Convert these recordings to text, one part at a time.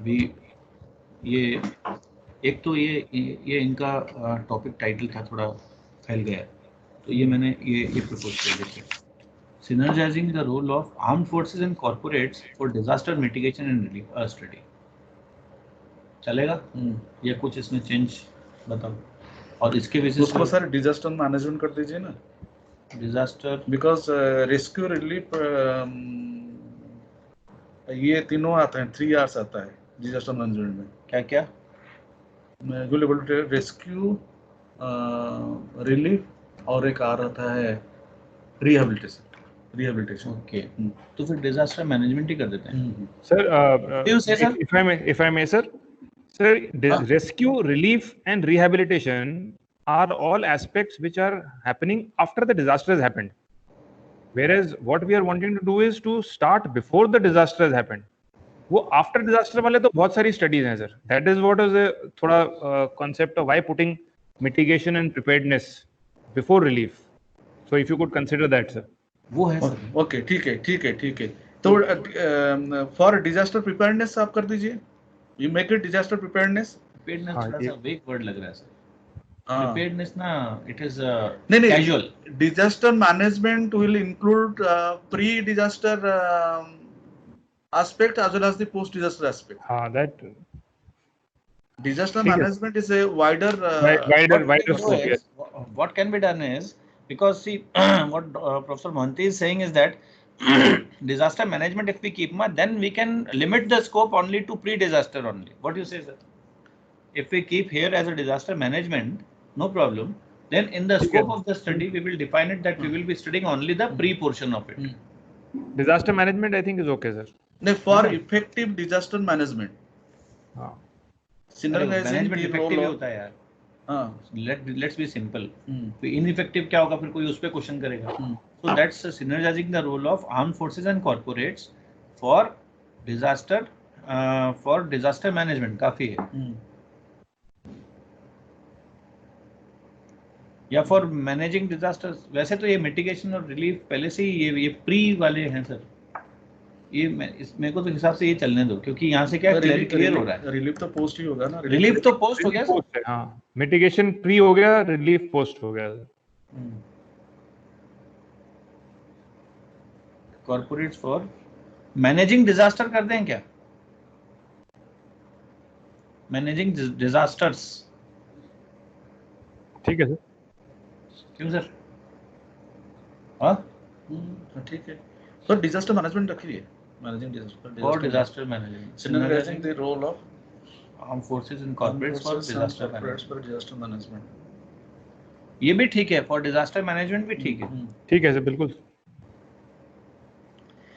अभी ये एक तो ये इनका टॉपिक टाइटल था, थोड़ा फैल गया, तो ये मैंने ये प्रपोज किया। देखिए, synergising the role of armed forces and corporates for disaster mitigation and relief study. चलेगा? या कुछ इसमें चेंज बताओ। और इसके बेसिस उसको सर डिजास्टर मैनेजमेंट कर दीजिए ना, डिजास्टर, बिकॉज रेस्क्यू रिलीफ ये तीनों आते हैं, 3 R's आता है डिजास्टर मैनेजमेंट में। क्या क्या? रेस्क्यू, रिलीफ और एक R आता है रिहेबिलिटेशन। ओके, तो फिर डिजास्टर मैनेजमेंट ही कर देते हैं। Sir, if I may, sir, rescue, relief, and rehabilitation are all aspects which are happening after the disaster has happened. Whereas what we are wanting to do is to start before the disaster has happened. वो after disaster वाले तो बहुत सारी studies हैं sir. That is what is थोड़ा concept of why putting mitigation and preparedness before relief. So if you could consider that sir. वो है sir. Okay, ठीक है. तो फॉर डिजास्टर प्रिपेयर्डनेस आप कर दीजिए, you make it disaster preparedness. थोड़ा सा वेग वर्ड लग रहा है सर. प्रिपेयर्डनेस ना, it is casual. Disaster management will include pre disaster aspect as well as the post disaster aspect. That disaster management is a wider scope. Yes. What can be done is, because see what Professor Mohanty is saying is that disaster management, if we keep then we can limit the scope only to pre-disaster only. What do you say, sir? If we keep here as a disaster management, no problem, then in the scope of the study we will define it that we will be studying only the pre portion of it. Disaster management I think is okay, sir. No, for effective disaster management. Synergizing the role होता है यार. Let's be simple. तो ineffective क्या होगा, फिर कोई उस पे क्वेश्चन करेगा. So that's synergizing the role of armed forces and corporates for disaster management. काफी है. या फॉर मैनेजिंग डिजास्टर्स. वैसे तो ये मिटिगेशन और रिलीफ पहले से ही ये प्री वाले हैं सर. ये मेरे को तो हिसाब से ये चलने दो, क्योंकि यहाँ से क्या क्लियर हो रहा है. रिलीफ तो पोस्ट ही होगा ना. रिलीफ तो पोस्ट हो गया सर. हाँ, मिटिगेशन प्री हो गया, रिलीफ पोस्ट हो गया. कॉर्पोरेट्स फॉर मैनेजिंग डिजास्टर कर दें क्या? Managing disasters. ठीक है सर. क्यों सर? हाँ ठीक है. तो डिजास्टर मैनेजमेंट रखिए. मैनेजिंग डिजास्टर और disaster management. Synergising the role of armed forces and corporates for disaster management. ये भी ठीक है. फॉर डिजास्टर मैनेजमेंट भी ठीक है. ठीक है सर, बिल्कुल.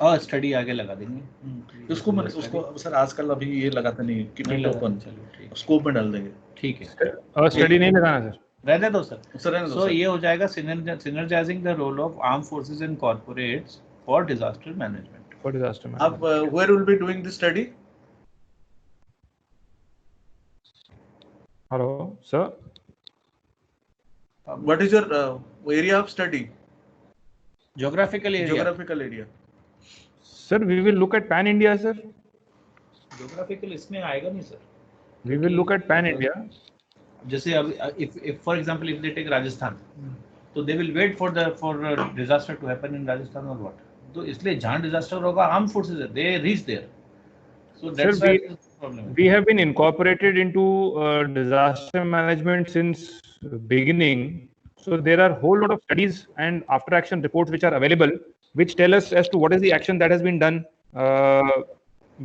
और स्टडी आगे लगा देंगे. उसको सर आजकल अभी ये लगाते नहीं कि पहले ओपन स्कोप में डाल देंगे. ठीक है. और स्टडी नहीं लगाना सर. रहने दो सर. सो ये हो जाएगा synergising the role of arm forces and corporates for disaster management. अब where will be doing the study? Hello sir. What is your area of study? Geographical area. Sir, we will look at pan India sir. Geographical इसमें आएगा नहीं sir. We will look at pan India. जैसे अब if for example if they take Rajasthan, तो they will wait for disaster to happen in Rajasthan or what? तो इसलिए जहाँ disaster होगा arm forces they reach there. So that's why we have been incorporated into disaster management since beginning. So there are whole lot of studies and after action reports which are available, which tell us as to what is the action that has been done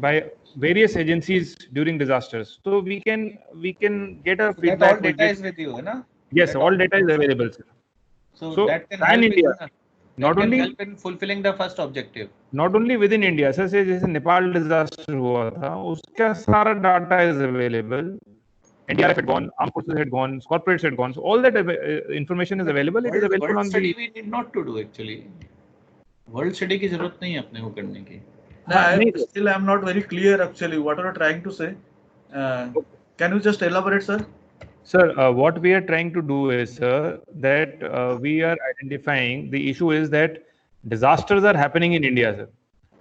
by various agencies during disasters. So we can get a feedback. All data is with you, है ना? Yes, all data is available, sir. So that can pan India. Not only help in fulfilling the first objective. Not only within India, sir, से जैसे Nepal disaster हुआ था, उसका सारा data is available. NDRF had gone, armed forces had gone, corporates had gone, so all that information is available. It is available on the. Study we need not to do actually. World study की जरूरत नहीं है अपने को करने की. Still I am not very clear actually. What are you trying to say? Can you just elaborate, sir? Sir, what we are trying to do is, sir, that we are identifying the issue is that disasters are happening in India, sir.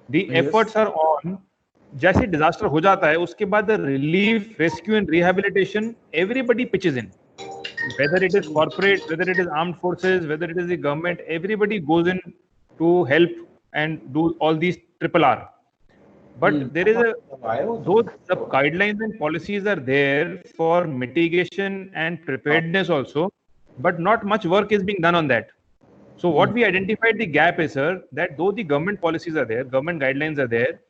The efforts are on जैसे disaster हो जाता है उसके बाद relief, rescue and rehabilitation everybody pitches in, whether it is corporate, whether it is armed forces, whether it is the government, everybody goes in to help and do all these triple R. But there is those the guidelines and policies are there for mitigation and preparedness also, but not much work is being done on that. So what we identified the gap is, sir, that though the government policies are there, government guidelines are there,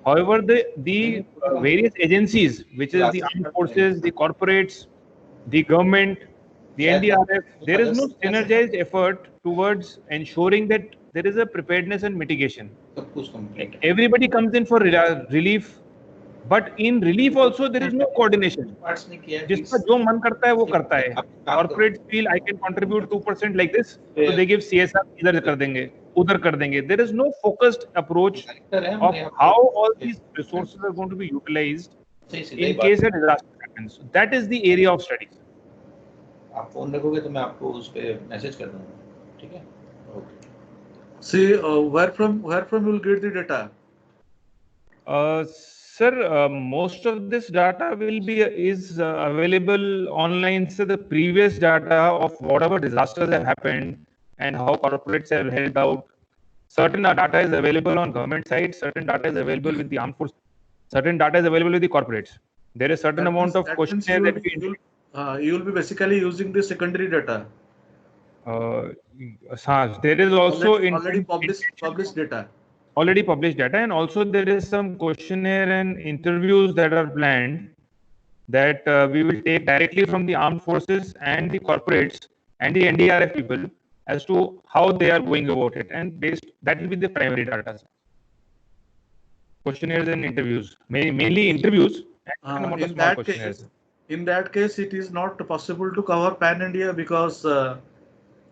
however the various agencies, which is the armed forces, the corporates, the government, the NDRF, there is no synergized effort towards ensuring that there is a preparedness and mitigation. Everybody comes in for relief, but in relief also there is no coordination. जिसका जो मन करता है वो करता है. Corporates feel I can contribute 2% like this, so they give CSR इधर कर देंगे, उधर कर देंगे. There is no focused approach of how all these resources are going to be utilized in case a disaster happens. That is the area of study. आप phone रखोगे तो मैं आपको उस पे मैसेज कर दूंगा, ठीक है? See, where from you will get the data? Sir, most of this data is available online. So the previous data of whatever disasters have happened and how corporates have helped out. Certain data is available on government side. Certain data is available with the armed force. Certain data is available with the corporates. There is certain amount of questionnaire that we. You will be basically using the secondary data. There is also already published data. Already published data, and also there is some questionnaire and interviews that are planned that we will take directly from the armed forces and the corporates and the NDRF people as to how they are going about it, and based that will be the primary data. Questionnaires and interviews, mainly interviews. In that case, it is not possible to cover pan India because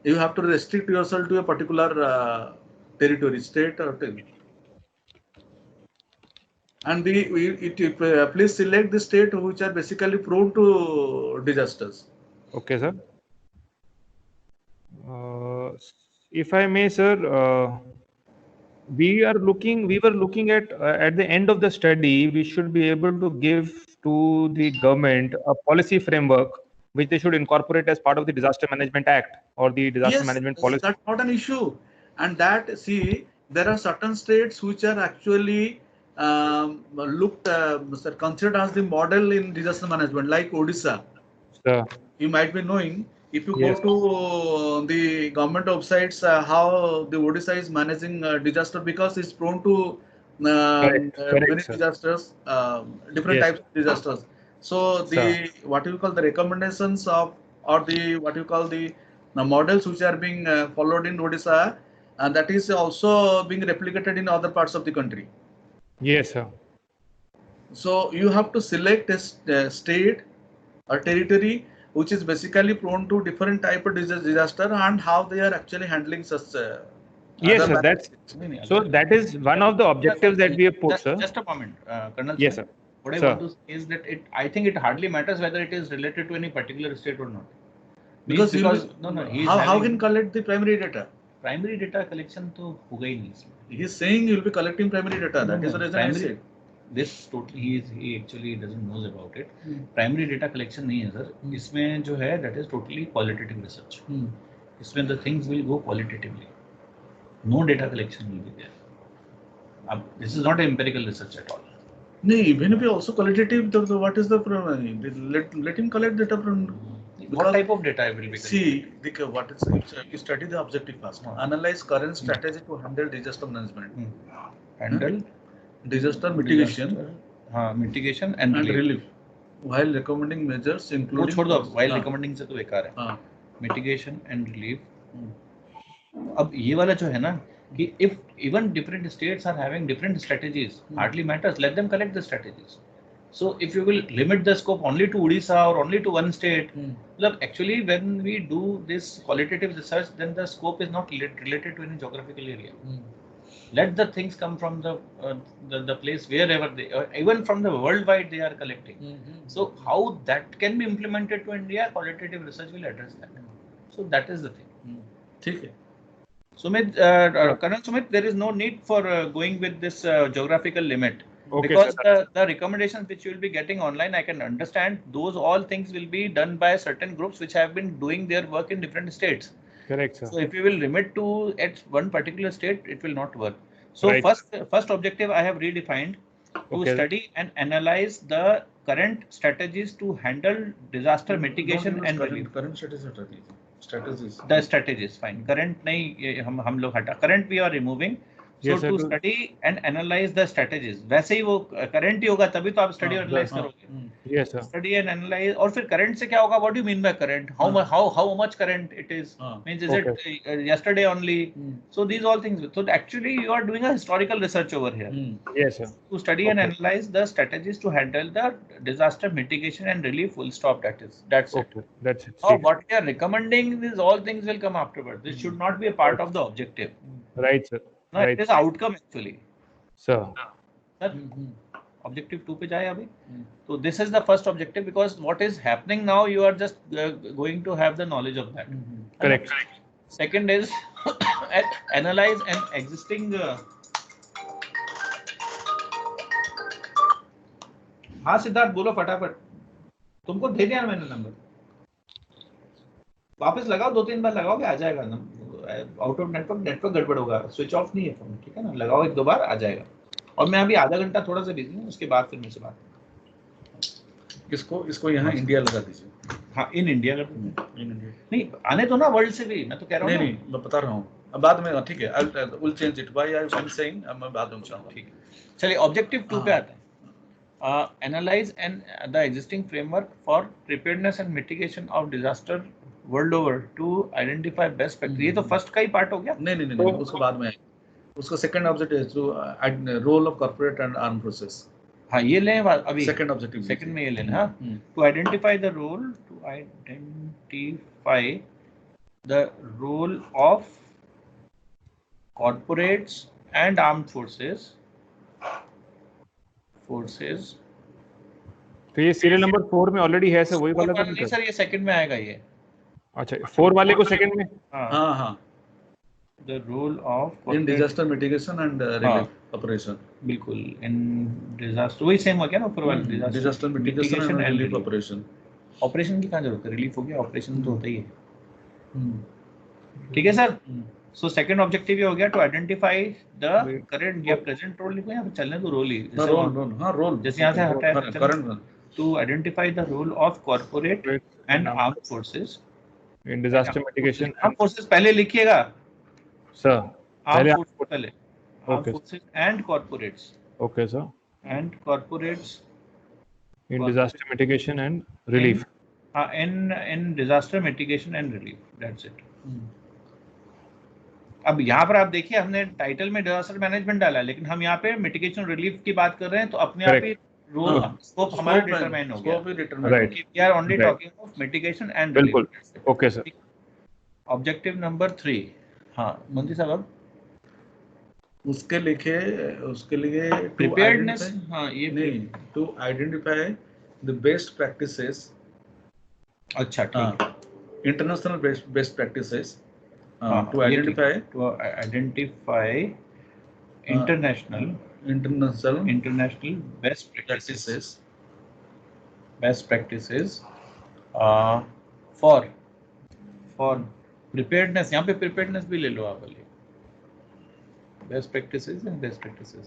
you have to restrict yourself to a particular territory, state or territory. And please select the state which are basically prone to disasters. Okay, sir. If I may, sir, we were looking at the end of the study, we should be able to give to the government a policy framework which they should incorporate as part of the Disaster Management Act or the Disaster Management Policy. That's not an issue. And that, see, there are certain states which are actually considered as the model in disaster management, like Odisha. Sir. You might be knowing, if you go to the government websites, how the Odisha is managing disaster, because it's prone to many disasters, different types of disasters. So the what you call the recommendations of, or the what you call the models which are being followed in Odisha, and that is also being replicated in other parts of the country. Yes, sir. So you have to select a state or territory which is basically prone to different type of disaster and how they are actually handling such. Yes, sir. That is one of the objectives that we have put, sir. Just a moment, Colonel. Yes, sir. What I want to say is that I think it hardly matters whether it is related to any particular state or not. Because how can collect the primary data? Primary data collection तो होगा ही नहीं इसमें. He is saying you will be collecting primary data. That is the reason I said. This totally he actually doesn't knows about it. Primary data collection नहीं है sir. इसमें जो है that is totally qualitative research. इसमें the things will go qualitatively. No data collection will be there. This is not empirical research at all. No, even if also qualitative, what is the problem? Let him collect data from. What type of data will be collected? See, you study the objective first. Analyze current strategy to handle disaster management. Handle disaster mitigation. Mitigation and relief. While recommending measures including. While recommending से तो बेकार है. Mitigation and relief. अब ये वाला जो है ना कि if even different states are having different strategies, hardly matters. Let them collect the strategies. So if you will limit the scope only to Odisha or only to one state, look, actually when we do this qualitative research, then the scope is not related to any geographical area. Let the things come from the place wherever they, even from the worldwide they are collecting. So how that can be implemented to India, qualitative research will address that. So that is the thing. Okay. Sumit, Colonel Sumit, there is no need for going with this geographical limit. Okay, because sir. the recommendations which you will be getting online, I can understand those all things will be done by certain groups which have been doing their work in different states. Correct, sir. So if you will limit to at one particular state, it will not work. So Right. first objective I have redefined to Okay. study and analyze the current strategies to handle disaster mitigation and relief. current strategies. The strategies, fine. Current नहीं ये हम लोग हटा. Current we are removing. So Yes, sir, to to- study and analyze the strategies. वैसे ही वो current ही होगा तभी तो आप study और analyze करोगे. Yes, sir. Study and analyze और फिर current से क्या होगा? What do you mean by current? How much current it is? Means is it yesterday only? So these all things. So actually you are doing a historical research over here. Yes, sir. To study and analyze the strategies to handle the disaster mitigation and relief. Full stop. That's it. Okay, that's it. Now, what we are recommending, these all things will come afterwards. This should not be a part of the objective. Right, sir. No, Right. it is outcome actually. Sir. Sir, objective 2 पे जाए अभी. So this is the first objective because what is happening now, you are just going to have the knowledge of that. Correct. Second is analyze an existing. हाँ सिद्धार्थ बोलो फटाफट. तुमको दे दिया मैंने number. वापस लगाओ 2-3 बार लगाओगे आ जाएगा ना. आउट ऑफ नेटवर्क गड़बड़ होगा. स्विच ऑफ नहीं है फोन. ठीक है ना. लगाओ 1-2 बार आ जाएगा. और मैं अभी आधा घंटा थोड़ा सा बिजी हूँ. उसके बाद फिर मेरे से बात. इसको यहाँ इंडिया लगा दीजिए. हाँ इन इंडिया का नहीं आने तो ना वर्ल्ड से भी. मैं तो कह रहा हूँ. नहीं मैं बता रहा हूँ. अब बाद में ठीक है. I will change it. Why I am saying मैं बाद में बताऊंगा. ठीक है. चलिए ऑब्जेक्टिव 2 पे आते हैं. Analyze and the existing framework for preparedness and mitigation of disaster world over to identify best practice. ये तो फर्स्ट का ही पार्ट हो गया. नहीं उसको बाद में आएगा. उसका सेकंड ऑब्जेक्टिव है जो role of corporate and arm forces. हाँ ये लें अभी. Second objective. सेकंड में ये लेना. हाँ. To identify the role of corporates and armed forces. तो ये सीरियल नंबर 4 में ऑलरेडी है सर. वही वाला नहीं सर ये सेकंड में आएगा ये. अच्छा 4 वाले को सेकंड में. हाँ. The role of in disaster mitigation and relief operation. बिल्कुल in disaster वही सेम हो गया ना ऊपर वाला. disaster mitigation and relief operation. Operation की कहाँ जरूरत है. रिलीफ हो गया. ऑपरेशन तो होता ही है. ठीक है सर. So second objective ये हो गया to identify the current या present role. लिखो यहाँ पे चलने दो रोल ही. रोल जैसे यहाँ से हटाया current. To identify the role of corporate and armed forces in disaster mitigation. Armed forces पहले लिखिएगा. Sir. Armed forces पहले. Armed Okay. forces and corporates. Okay sir. And corporates in disaster mitigation and relief. In disaster mitigation and relief. That's it. अब यहाँ पर आप देखिए हमने title में डिजास्टर मैनेजमेंट डाला है लेकिन हम यहाँ पे मिटिगेशन रिलीफ की बात कर रहे हैं तो अपने आप ही रोल स्कोप हमारा डिटरमाइन हो गया. Right. We are only talking of mitigation and relief. बिल्कुल. Okay sir. Objective number 3. हाँ मंदी साहब उसके लिए प्रिपेयर्डनेस. हाँ ये नहीं to identify the best practices. अच्छा ठीक है. International best practices. To identify international best practices for preparedness. यहाँ पे preparedness भी ले लो आप वाली. Best practices and best practices.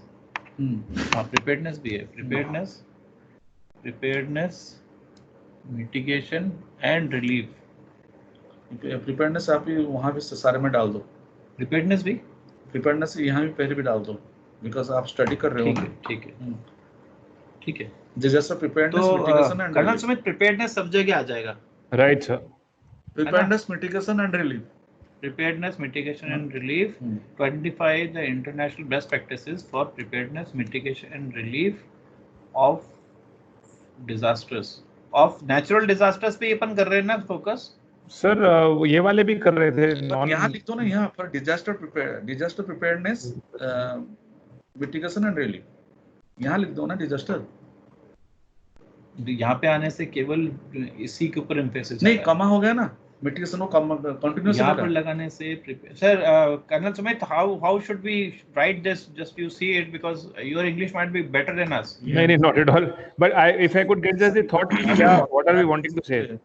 हाँ preparedness भी है. Preparedness, mitigation and relief. Preparedness आप ही वहाँ पे सारे में डाल दो. प्रिपेयर्डनेस यहाँ भी पहले भी डाल दो बिकॉज आप स्टडी कर रहे हो. ठीक है. Disaster preparedness mitigation and colonel समेत प्रिपेयर्डनेस सब जगह आ जाएगा. Right sir. Preparedness mitigation and relief. Preparedness, mitigation and relief. To identify the international best practices for preparedness, mitigation and relief of disasters. Of natural disasters पे अपन कर रहे हैं ना फोकस. सर ये वाले भी कर रहे थे. यहाँ लिख दो ना यहाँ पर disaster preparedness mitigation and relief. यहाँ लिख दो ना डिजास्टर. यहाँ पे आने से केवल इसी के ऊपर एम्फेसिस नहीं कमा हो गया ना. mitigation को continuous यहाँ पर लगाने से sir Colonel Sumit, how should we write this? Just you see it, because your English might be better than us. No, not at all. But if I could get just the thought, what are we wanting to say?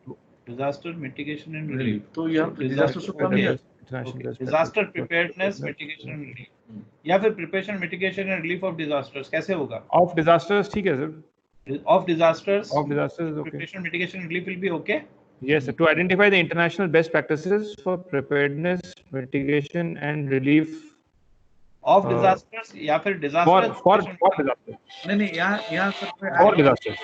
Disaster mitigation and relief. तो यहाँ disaster should come here. Okay. Disaster preparedness, mitigation and relief. या फिर preparation, mitigation and relief of disasters कैसे होगा? Of disasters, ठीक है sir. Of disasters. Of disasters, okay. Preparation, mitigation and relief will be okay. Yes, sir. To identify the international best practices for preparedness, mitigation and relief of disasters या फिर disasters. For disasters. नहीं यहाँ sir For disasters.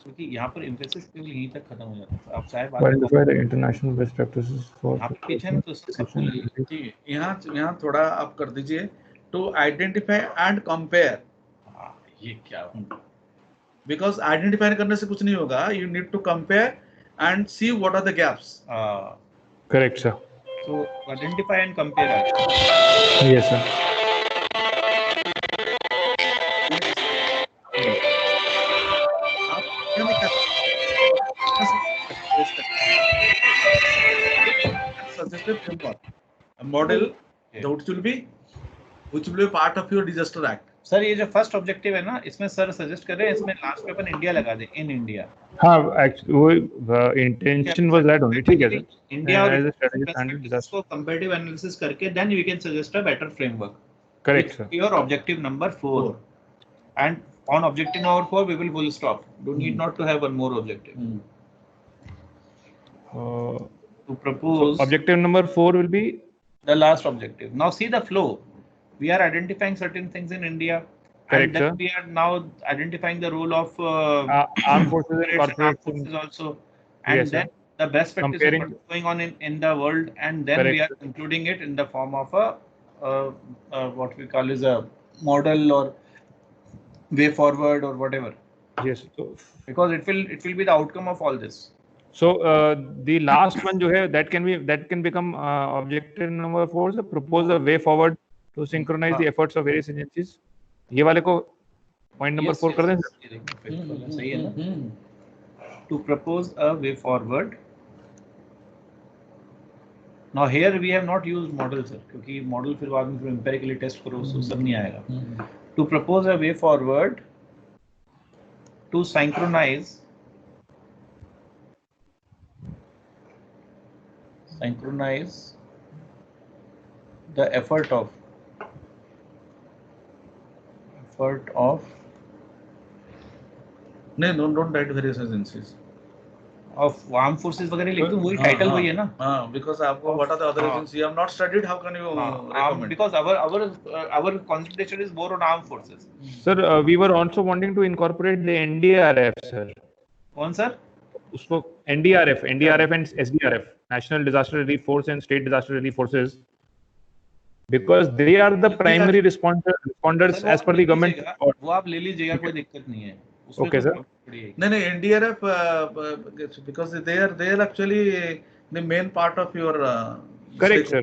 क्योंकि यहाँ पर emphasis केवल यहीं तक खत्म हो जाता है. आप चाहे बात Identify the international best practices for आप पीछे में तो सब यहाँ थोड़ा आप कर दीजिए to identify and compare. ये क्या? Because identify करने से कुछ नहीं होगा. You need to compare and see what are the gaps. Correct, sir. So identify and compare. Yes, sir. Suggested framework. A model which will be part of your disaster act. Sir ये जो first objective है ना, इसमें sir suggest कर रहे हैं इसमें last पे अपन इंडिया लगा दें, इन इंडिया. हाँ, एक्चुअली वो इंटेंशन वाज दैट ओनली. ठीक है सर. इंडिया और एज अ स्ट्रेटजी स्टैंडर्ड इसको कंपैरेटिव एनालिसिस करके then we can suggest a better framework. Correct sir. Your objective number 4 and on objective number 4 we will full stop. Do need not to have one more objective. To propose objective number 4 will be the last objective. Now see the flow. We are identifying certain things in India. Correct, and then sir. we are now identifying the role of armed forces and armed corporate forces also. And Yes, then the best practice Comparing- what is going on in the world, and then Correct, we are including it in the form of a what we call is a model or way forward or whatever. yes. So Because it will be the outcome of all this. the last one जो है that can become objective number 4, so propose a way forward to synchronize the efforts of various agencies. ये वाले को point number 4 कर दें. सही है ना? To propose a way forward. Now here we have not used model sir, क्योंकि model फिर बाद में फिर empirically test करो तो सब नहीं आएगा. To propose a way forward to synchronize the effort of नहीं, don't write various agencies. of armed forces वगैरह लिख दो, वही टाइटल वही है ना. Because आपको what are the other agencies you have not studied, how can you recommend? Because our concentration is more on armed forces. Sir, we were also wanting to incorporate the NDRF, sir. कौन sir? उसको NDRF and SDRF, National Disaster Relief Force and State Disaster Relief Forces, because they are the primary responders as per the government. वो आप ले लीजिएगा, कोई दिक्कत नहीं है. Okay, sir. नहीं, NDRF because they are actually the main part of your correct sir.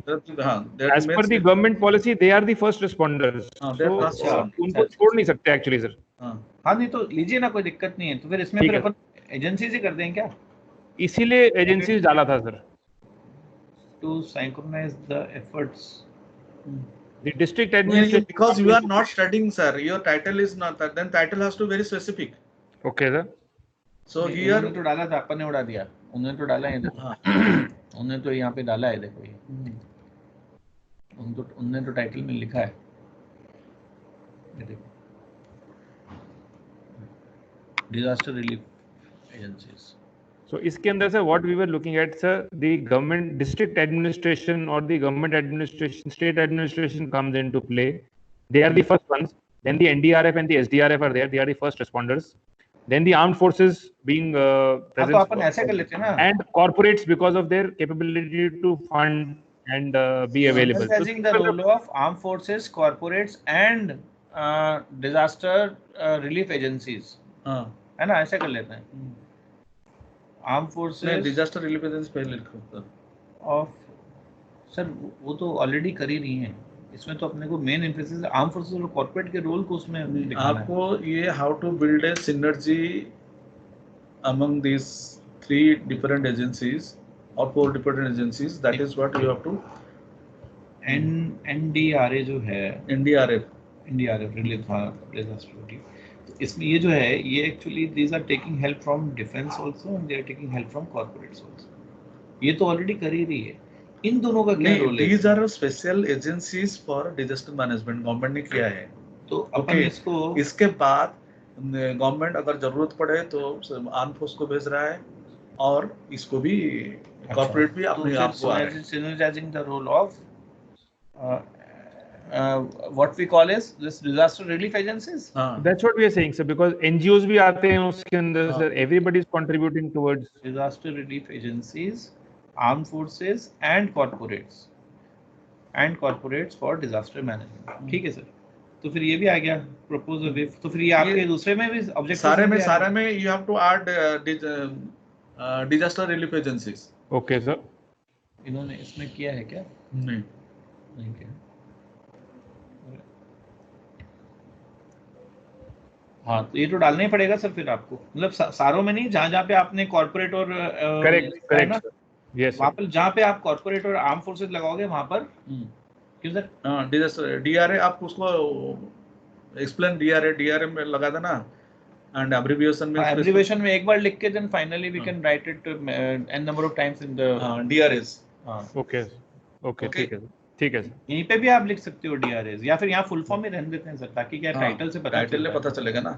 As per the government policy, they are the first responders. उनको छोड़ नहीं सकते actually sir. हाँ नहीं तो लीजिए ना, कोई दिक्कत नहीं है. तो फिर इसमें फिर अपन एजेंसी से कर दें क्या? इसीलिए एजेंसीज डाला था sir. To synchronize the efforts. The district administration. Because you are not studying, sir. Your title is not that. Then title has to be very specific. Okay, sir. So here. उन्होंने तो डाला था, अपन ने उड़ा दिया. उन्होंने तो डाला है देखो. उन्होंने तो यहाँ पे डाला है देखो ये. उन्होंने तो टाइटल में लिखा है. ये देखो. Disaster relief agencies. So इसके अंदर sir, what we were looking at sir, the government district administration or the government administration, state administration comes into play. They are the first ones. Then the NDRF and the SDRF are there. They are the first responders. Then the armed forces being present. तो अपन ऐसे कर लेते हैं ना. And corporates because of their capability to fund and be available. Emphasizing the role of armed forces, corporates and disaster relief agencies. है ना, ऐसे कर लेते हैं. Armed forces. Disaster relief agencies पहले लिखो. Of सर वो तो ऑलरेडी कर ही रही हैं. इसमें तो अपने को मेन एम्फेसिस आर्म फोर्सेस और कॉर्पोरेट के रोल को उसमें आपको ये how to build a synergy among these 3 different agencies or 4 different agencies. That is what you have to. NDRA जो है, NDRF रिलीफ डिजास्टर रिलीफ, इसमें ये जो है ये actually these are taking help from defence also and they are taking help from corporates also. ये तो already कर ही रही है. इन दोनों का क्या रोल है? These are special agencies for disaster management. Government ने किया है. तो अपन इसको, इसके बाद गवर्नमेंट अगर जरूरत पड़े तो आर्म फोर्स को भेज रहा है और इसको भी कॉर्पोरेट भी अपने आप को आ रहा है. synergizing the role of what we call as this disaster relief agencies. That's what we are saying, sir, because NGOs भी आते हैं उसके अंदर, sir. Everybody is contributing towards disaster relief agencies, armed forces and corporates for disaster management. ठीक है sir. तो फिर ये भी आ गया propose a way. तो फिर ये आपके दूसरे में भी ऑब्जेक्टिव सारे में you have to add disaster relief agencies. Okay sir. इन्होंने इसमें किया है क्या? नहीं किया. हाँ, तो ये तो डालना ही पड़ेगा सर फिर आपको, मतलब सारों में नहीं, जहाँ पे आपने कॉर्पोरेट और करेक्ट यस, वहाँ पर जहाँ पे आप कॉर्पोरेट और आर्म फोर्सेस लगाओगे वहाँ पर. क्यों सर? डिजास्टर DRA आप उसको एक्सप्लेन DRA में लगा देना एंड एब्रिविएशन में एक बार लिख के then finally we can write it n number of times in the DRAs. Okay ठीक है सर. यहीं पे भी आप लिख सकते हो DRAs, या फिर यहाँ फुल फॉर्म में रहने देते हैं सर, ताकि क्या टाइटल से पता चलेगा ना.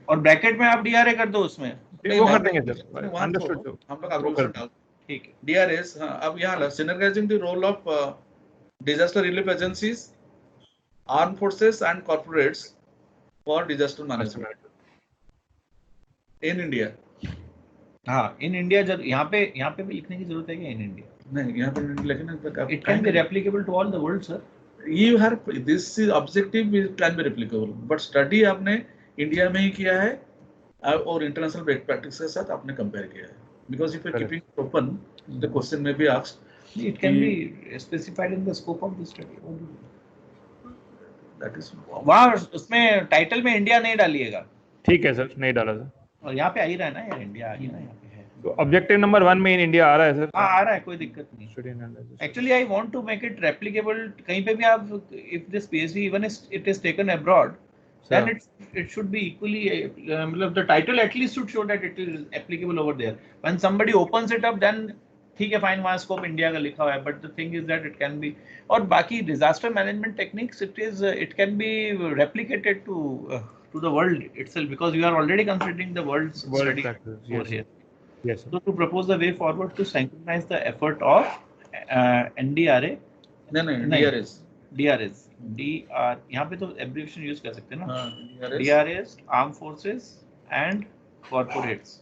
और ब्रैकेट में आप DRA कर दो उसमें, वो कर देंगे सर. अंडरस्टूड. हम लोग एब्रिविएशन डाल. ठीक है. DRAs. अब यहाँ synergising the role of disaster relief agencies, armed forces and corporates for disaster management in India. हाँ, in India. जब यहाँ पे भी लिखने की जरूरत है क्या in India? नहीं, यहाँ पे लेकिन it can be replicable to all the world sir. You have this is objective can be replicable, but study आपने इंडिया में ही किया है और इंटरनेशनल बेस्ट प्रैक्टिस के साथ आपने कंपेयर किया है. Because if you are keeping open, the question may be asked. It can be specified in the scope of the study. That is वहाँ उसमें टाइटल में इंडिया नहीं डालिएगा. ठीक है सर, नहीं डाला सर. और यहाँ पे आ ही रहा है ना यार, इंडिया आ गया ना यहाँ पे है. तो ऑब्जेक्टिव नंबर 1 में इन इंडिया आ रहा है सर. हाँ आ रहा है, कोई दिक्कत नहीं. Actually I want to make it replicable. कहीं पे भी आप if this PhD even it is taken abroad, then it should be equally मतलब the title at least should show that it is applicable over there. When somebody opens it up, then ठीक है fine, वहाँ scope India का लिखा हुआ है, but the thing is that it can be, और बाकी disaster management techniques it can be replicated to the world itself, because you are already considering the world's study over here. Yes. So to propose the way forward to synchronize the effort of NDRA. DRAs. यहाँ पे तो abbreviation use कर सकते हैं ना. DRAs, arm forces and corporates.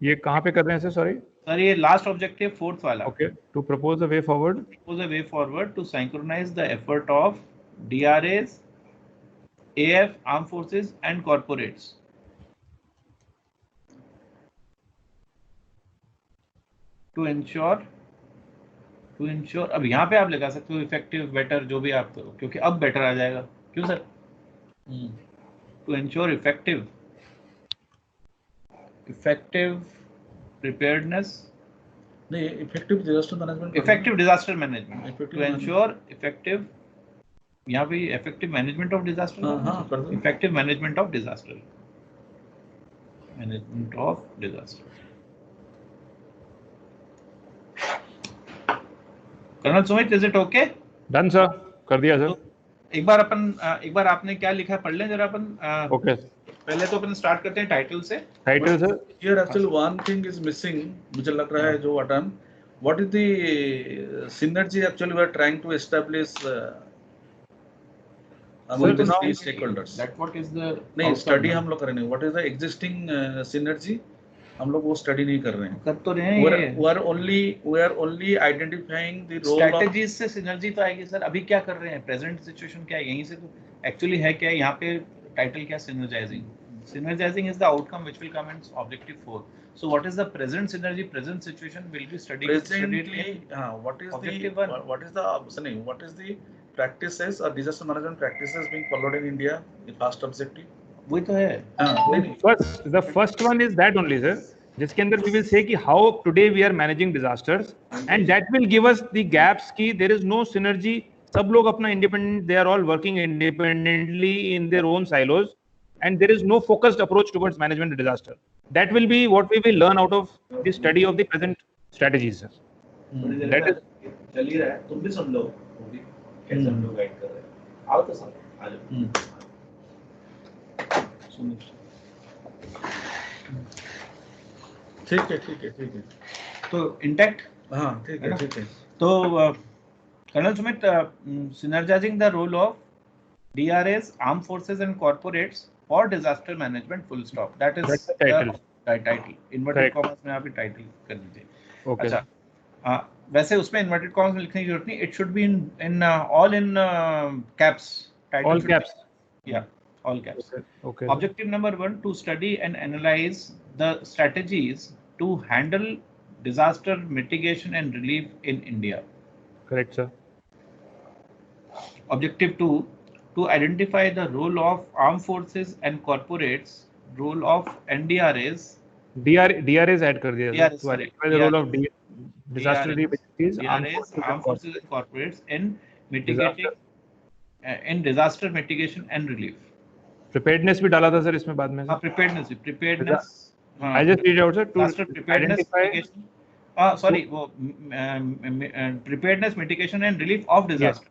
ये कहाँ पे कर रहे हैं सर? सॉरी सर, ये लास्ट ऑब्जेक्टिव फोर्थ वाला. Okay. To propose a way forward to synchronise the effort of DRAs, AF, arm forces and corporates to ensure. अब यहाँ पे आप लगा सकते हो इफेक्टिव, बेटर, जो भी आप करो, क्योंकि अब बेटर आ जाएगा. क्यों sir? To ensure effective preparedness. नहीं, effective disaster management. To ensure effective, यहाँ पे effective management of disaster. Effective management of disaster. Colonel Sumit, is it okay? Done sir, कर दिया सर. एक बार आपने क्या लिखा है पढ़ लें जरा अपन. ओके. पहले तो अपन स्टार्ट करते हैं टाइटल से. Title sir. Here actually one thing is missing, मुझे लग रहा है जो autumn. What is the synergy actually we are trying to establish among the stakeholders? That what is the नहीं, study हम लोग कर रहे हैं. What is the existing synergy? हम लोग वो study नहीं कर रहे हैं. कर तो रहे हैं. We are only identifying the role of strategies से synergy तो आएगी सर. अभी क्या कर रहे हैं? Present situation क्या है? यहीं से तो actually है क्या? यहाँ पे title क्या? Synergizing is the outcome which will come in objective 4. So what is the present synergy, present situation will be studied. Presently, what is the practices or disaster management practices being followed in India? The first objective. वही तो है. The first one is that only, sir. जिसके अंदर we will say कि how today we are managing disasters, and that will give us the gaps कि there is no synergy. सब लोग अपना independent, they are all working independently in their own silos, and there is no focused approach towards management of disaster. That will be what we will learn out of the study of the present strategies, sir. That is चल ही रहा है, तुम भी सुन लो, वो भी कैसे हम लोग गाइड कर रहे हैं. आओ तो सब आ जाओ. ठीक है. तो इंटैक्ट. हाँ ठीक है. तो colonel Sumit, synergizing the role of DRAs, armed forces and corporates for disaster management, full stop. That is that's the title. title. Inverted commas में आप title कर दीजिए. Okay. अच्छा. वैसे उसमें inverted commas में लिखने की जरूरत नहीं. It should be in all in caps. Title All should caps. Yeah, all caps. Okay. Objective number 1, to study and analyze the strategies to handle disaster mitigation and relief in India. Correct, sir. Objective 2, to identify the role of armed forces and corporates, role of NDRAs. DRAs add कर दिया. DRAs, To sorry. identify the role of disaster relief agencies, DRAs, armed forces and corporates in mitigating in disaster mitigation and relief. Preparedness भी डाला था sir इसमें बाद में. Preparedness. I just read out, sir. To disaster preparedness, mitigation. Sorry, preparedness, mitigation and relief of disaster.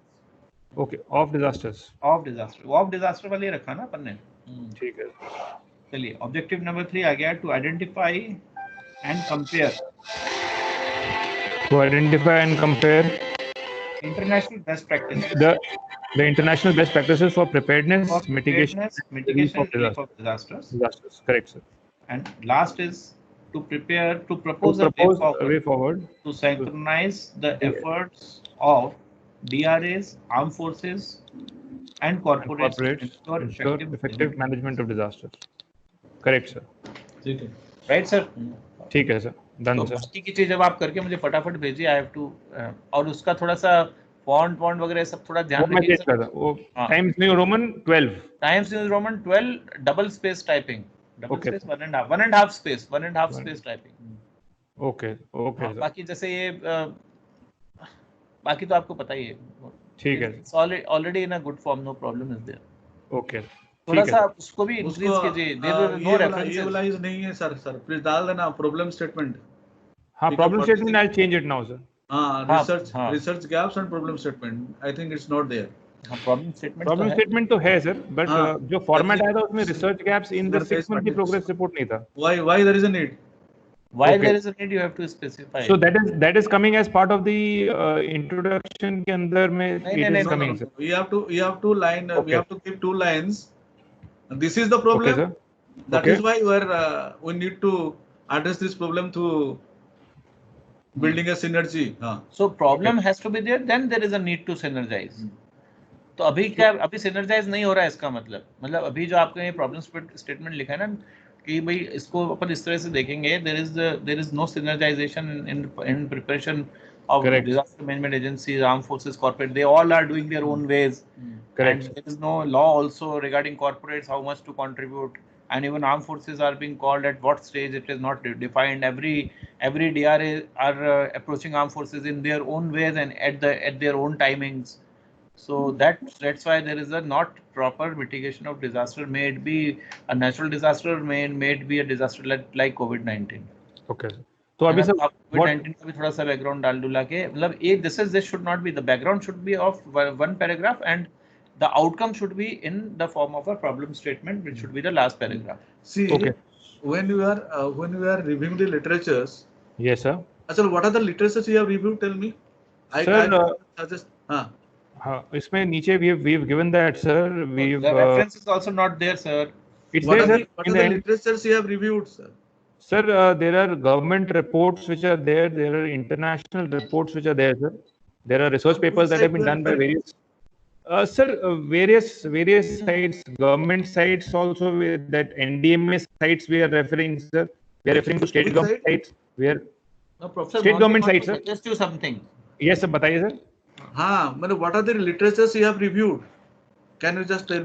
Okay, of disasters. Of disaster वाले रखा ना अपन ने. ठीक है. चलिए, ऑब्जेक्टिव नंबर 3 आ गया, to identify and compare. To identify and compare International best practices. the international best practices for preparedness, mitigation and relief of disasters. Correct, sir. And last is to propose a way forward to synchronize the efforts of DRAs, armed forces and corporates to ensure effective management of disasters. Correct, sir. Right, sir. ठीक है sir. Done, तो sir. बाकी की चीज जब आप करके मुझे फटाफट भेजिए. आई हैव टू और उसका थोड़ा सा फॉन्ट वगैरह सब थोड़ा ध्यान रखिए सर. वो times new Roman 12 double space typing. Double space, one and a half space typing. Okay. बाकी जैसे ये बाकी तो आपको पता ही है. ठीक है. It's already in a good form, no problem is there. Okay. थोड़ा सा उसको भी इंक्रीज कीजिए. There are no references. ये वाला नहीं है सर. प्लीज डाल देना प्रॉब्लम स्टेटमेंट. हाँ, problem statement I'll change it now, sir. research gaps and problem statement. I think it's not there. Problem statement तो है सर, बट जो फॉर्मेट आया था उसमें research gaps in the 6 month की प्रोग्रेस रिपोर्ट नहीं था. Why there is a need? there is a need, you have to specify. So that is coming as part of the introduction के अंदर में it is coming, sir. We have to we have to keep 2 lines. This is the problem. Okay, sir. That is why we need to address this problem through building a synergy. So problem has to be there, then there is a need to synergize. तो अभी synergise नहीं हो रहा है. इसका मतलब अभी जो आपका ये प्रॉब्लम स्टेटमेंट लिखा है ना कि भाई इसको अपन इस तरह से देखेंगे. There is no synergisation in preparation of disaster management agencies, armed forces, corporate. They all are doing their own ways. Correct. And there is no law also regarding corporates how much to contribute, and even armed forces are being called at what stage it is not defined. Every DRA are approaching armed forces in their own ways and at their own timings. So that's why there is a not proper mitigation of disaster. May it be a natural disaster, may it be a disaster like COVID-19. Okay. तो अभी sir COVID-19 का भी थोड़ा सा background डाल दूला के मतलब this should not be, the background should be of one paragraph and the outcome should be in the form of a problem statement, which should be the last paragraph. See, when you are reviewing the literatures. Yes, sir. Achal, what are the literatures you have reviewed? Tell me. इसमें नीचे we've given that, sir. The reference is also not there, sir. It's there, sir. What are the literatures you have reviewed, sir? Sir, there are government reports which are there. There are international reports which are there, sir. There are research papers that have been done by various. Sir, various sites, government sites also. That NDMA sites we are referring, sir. We are referring to state government sites. State government sites, sir. Just do something. Yes, sir. बताइए, sir. हाँ, मतलब what are the literatures you have reviewed? Can you just tell?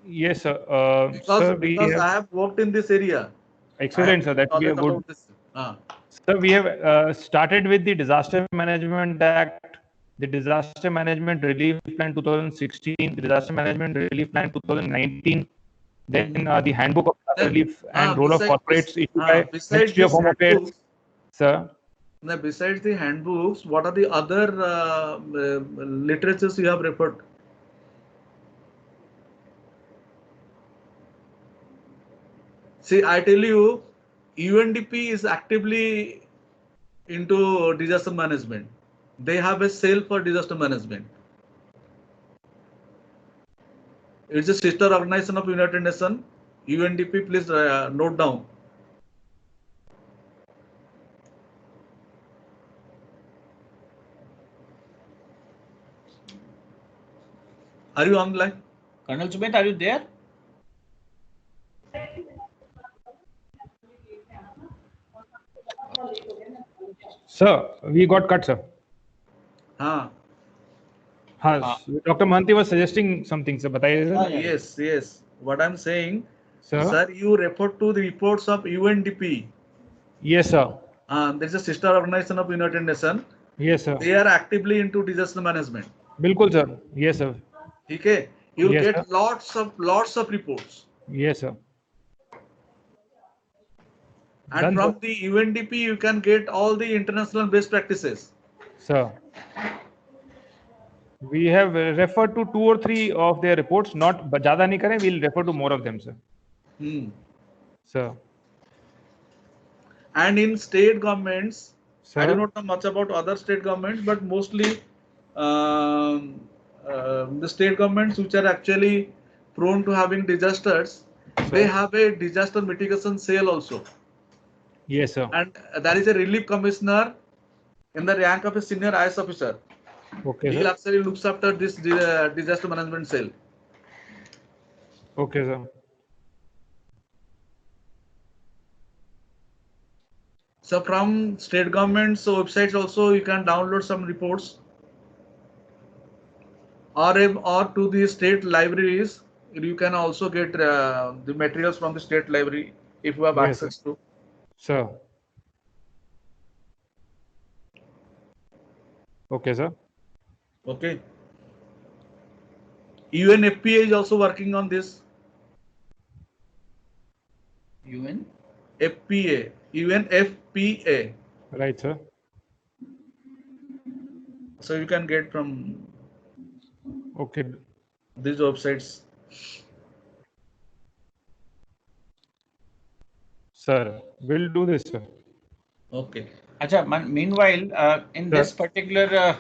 Yes, sir. Because I have worked in this area. Excellent, sir. That we are good. Sir, we have started with the Disaster Management Act, the Disaster Management Relief Plan 2016, the Disaster Management Relief Plan 2019, then the Handbook of Disaster Relief and Role of Corporates issued by Ministry of Home Affairs. Sir. Now, besides the handbooks, what are the other literatures you have referred? See, I tell you, UNDP is actively into disaster management. They have a cell for disaster management. It's a sister organization of United Nations. UNDP, please note down. Are you online? Colonel Sumit, are you there? Sir, we got cut, sir. Dr. Mohanty was suggesting something, sir. Yes. What I'm saying, sir, you refer to the reports of UNDP. Yes, sir. There is a sister organization of United Nations. Yes, sir. They are actively into disaster management. Bilkul, sir. Yes, sir. Okay. You will get lots of reports. Yes, sir. And from the UNDP, you can get all the international best practices. Sir, we have referred to 2 or 3 of their reports. Not, but ज़्यादा नहीं करें. We'll refer to more of them, sir. Sir. And in state governments, sir? I do not know much about other state governments, but mostly the state governments which are actually prone to having disasters, sir, they have a disaster mitigation cell also. Yes, sir. And there is a relief commissioner in the rank of a senior IS officer. Okay, he actually looks after this disaster management cell. Okay, sir. So from state governments websites also you can download some reports, or to the state libraries you can also get the materials from the state library if you have access to. Sir. Okay, sir. Okay. UNFPA is also working on this. UNFPA. Right, sir. So you can get from these websites. Sir, we'll do this, sir. Okay. Acha, meanwhile, in this particular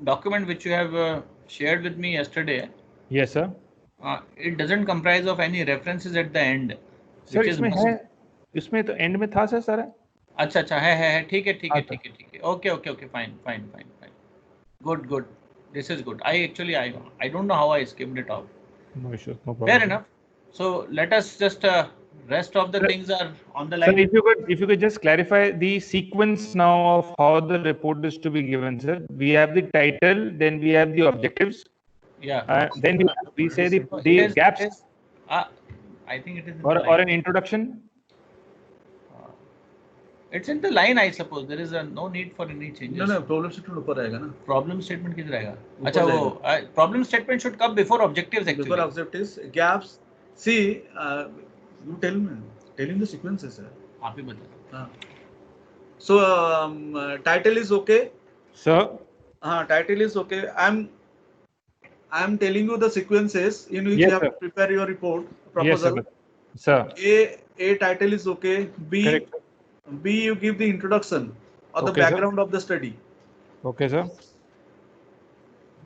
document which you have shared with me yesterday. Yes, sir. It doesn't comprise of any references at the end. Sir, इसमें तो end में था sir. अच्छा है ठीक है. Okay, fine. Good. This is good. I don't know how I skipped it off. No issue, no problem. Fair enough. So let us just rest of the things are on the line. Sir, if you could just clarify the sequence now of how the report is to be given, sir. We have the title, then we have the objectives. Yeah. Then we say the gaps. I think it is. Or an introduction. It's in the line, I suppose. There is no need for any changes. No, problem statement ऊपर आएगा ना. Problem statement किधर आएगा? अच्छा वो problem statement should come before objectives actually. Before objectives, gaps. See, you tell me. Telling the sequences, sir. आप ही बता. So title is okay. Sir. Title is okay. I'm telling you the sequences in which you have to prepare your report proposal. Yes, sir. A title is okay. B, you give the introduction or the background of the study. Okay, sir.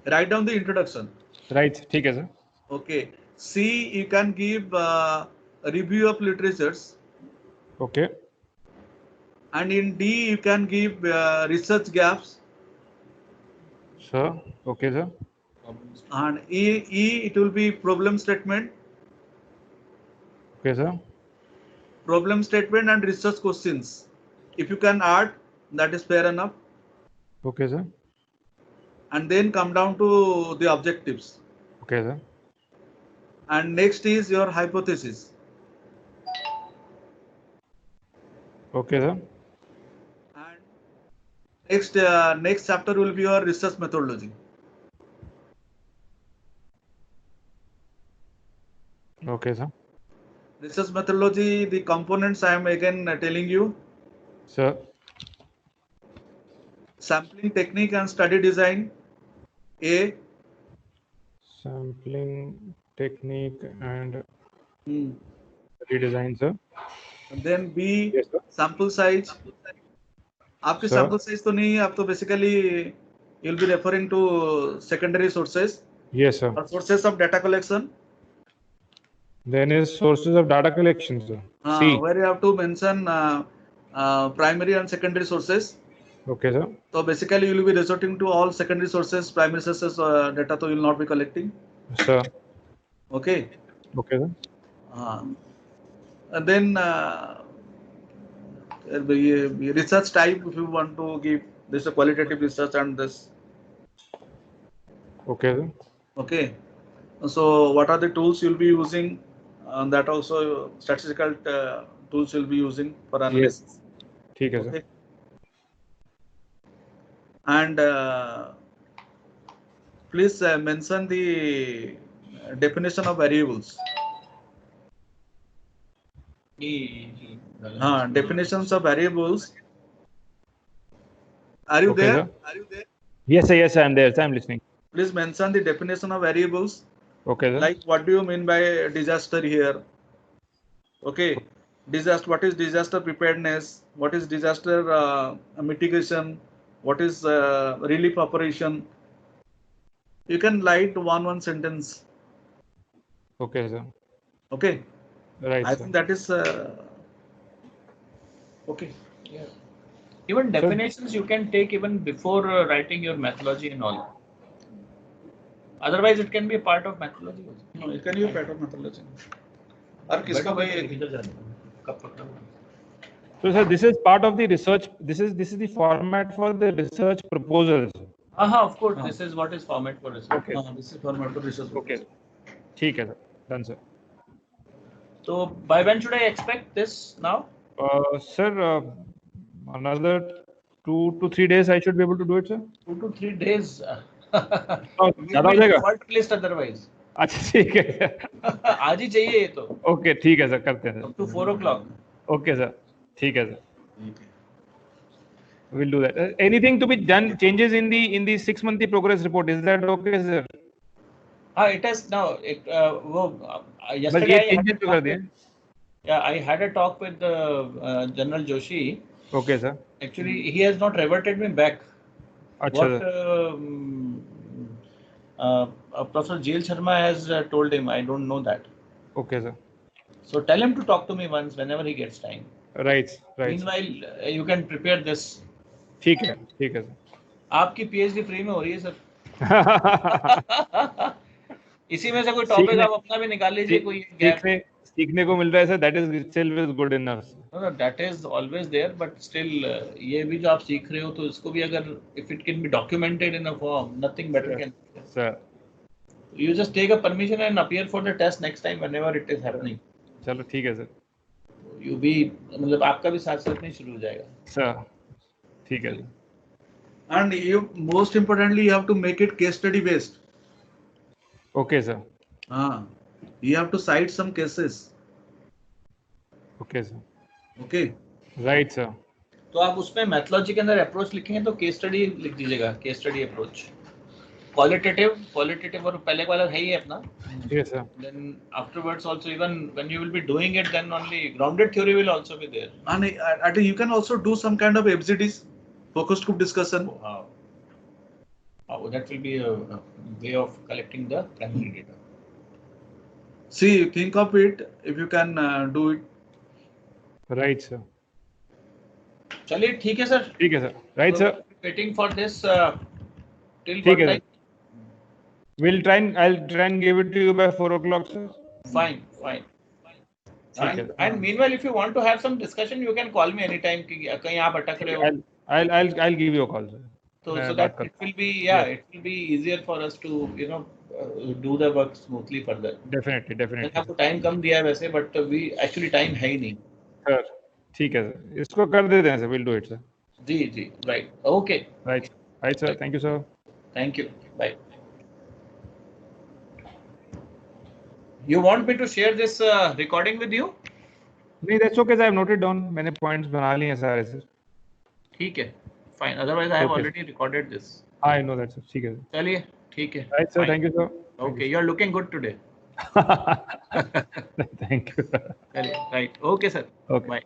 Write down the introduction. Right, ठीक है, sir. Okay. C, you can give a review of literatures. Okay. And in D, you can give research gaps. Sir. Okay, sir. And E, it will be problem statement. Okay, sir. Problem statement and research questions. If you can add, that is fair enough. Okay, sir. And then come down to the objectives. Okay, sir. and next is your hypothesis. Okay, sir. And next chapter will be your research methodology. Okay, sir. Research methodology, the components I am again telling you. Sir. Sampling technique and study design. A. Sampling technique and Hmm. redesign, sir. And then B. Yes, sir. Sample size. आपकी Sir. sample size तो नहीं है, आप तो basically you'll be referring to secondary sources. Yes, sir. Or sources of data collection. Then is sources of data collection, sir. C. Where you have to mention primary and secondary sources. Okay, sir. So basically you will be resorting to all secondary sources, primary sources data तो you will not be collecting. Sir. Okay. Okay, sir. And then research type, if you want to give this a qualitative research and this. Okay, sir. Okay. So what are the tools you'll be using? That also statistical tools you'll be using for analysis. ठीक है, sir. Okay. And please mention the definition of variables. Definitions of variables. Are you Okay, there? sir. Yes, sir. Yes, sir. I'm there. Sir, I'm listening. Please mention the definition of variables. Okay, sir. Like what do you mean by disaster here? Okay. Disaster. What is disaster preparedness? What is disaster mitigation? What is relief operation? You can write one sentence. Okay, sir. Okay. Right, I sir. think that is okay. Yeah. Even definitions you can take even before writing your methodology and all. Otherwise, it can be a part of methodology also. No, it can be a part of methodology. और किसका भाई? So, sir, this is part of the research. This is the format for the research proposals. Of course, this is what is format for research. Okay. This is format for research. Okay. ठीक है, sir. Done, sir. So, by when should I expect this now? Sir, another 2 to 3 days I should be able to do it, sir. 2 to 3 days. ज़्यादा हो जाएगा? Default list otherwise. अच्छा ठीक है. आज ही चाहिए ये तो. Okay, ठीक है, sir. करते हैं, sir. Up to 4 o'clock. Okay, sir. ठीक है, sir. We'll do that. Anything to be done? Changes in the 6 monthly progress report. Is that okay, sir? It has now. बस Yesterday ये I had changes तो कर दिए. Yeah, I had a talk with General Joshi. Okay, sir. Actually, he has not reverted me back. अच्छा, What Professor Jail Sharma has told him, I don't know that. Okay, sir. So tell him to talk to me once whenever he gets time. Right, right. Meanwhile, you can prepare this. ठीक है, sir. आपकी PhD free में हो रही है sir. इसी में से कोई टॉपिक आप अपना भी निकाल लीजिए कोई गैप. सीखने को मिल रहा है sir. That is itself good enough. No, that is always there, but still ये भी जो आप सीख रहे हो तो इसको भी अगर if it can be documented in a form, nothing better can. Sir. You just take a permission and appear for the test next time whenever it is happening. चलो ठीक है सर. You be मतलब आपका भी साथ साथ नहीं शुरू हो जाएगा. Sir. ठीक है. And you most importantly you have to make it case study based. Okay, sir. You have to cite some cases. Okay, sir. Okay. Right, sir. तो आप उसमें मेथोलॉजी के अंदर अप्रोच लिखेंगे तो केस स्टडी लिख दीजिएगा. Case study approach. Qualitative और पहले वाला है ही है अपना. Yes, sir. Then afterwards also even when you will be doing it then only grounded theory will also be there. And I think you can also do some kind of FGDs, focus group discussion. Wow. That will be a way of collecting the primary data. See, think of it if you can do it. Right, sir. चलिए ठीक है sir. ठीक है sir. Right, sir. Waiting for this till ठीक what है. time? I'll try and give it to you by 4 o'clock, sir. Fine. And meanwhile, if you want to have some discussion, you can call me anytime कि कहीं आप अटक रहे हो. I'll give you a call, sir. So that it will be it will be easier for us to do the work smoothly further. Definitely. आपको time कम दिया है वैसे, but we actually time है ही नहीं. Sir, ठीक है सर, इसको कर देते हैं sir. We'll do it sir. जी, right. Okay. Right sir. Thank you sir. Thank you. Bye. You want me to share this recording with you? नहीं, that's okay sir. I've noted down. मैंने points बना लिए हैं सारे sir. ठीक है. Fine. Otherwise, I have already recorded this. I know that sir. ठीक है. चलिए, ठीक है. Right sir. Thank you sir. Okay, you are looking good today. Thank you. चलिए, right. Okay sir. Okay. Bye.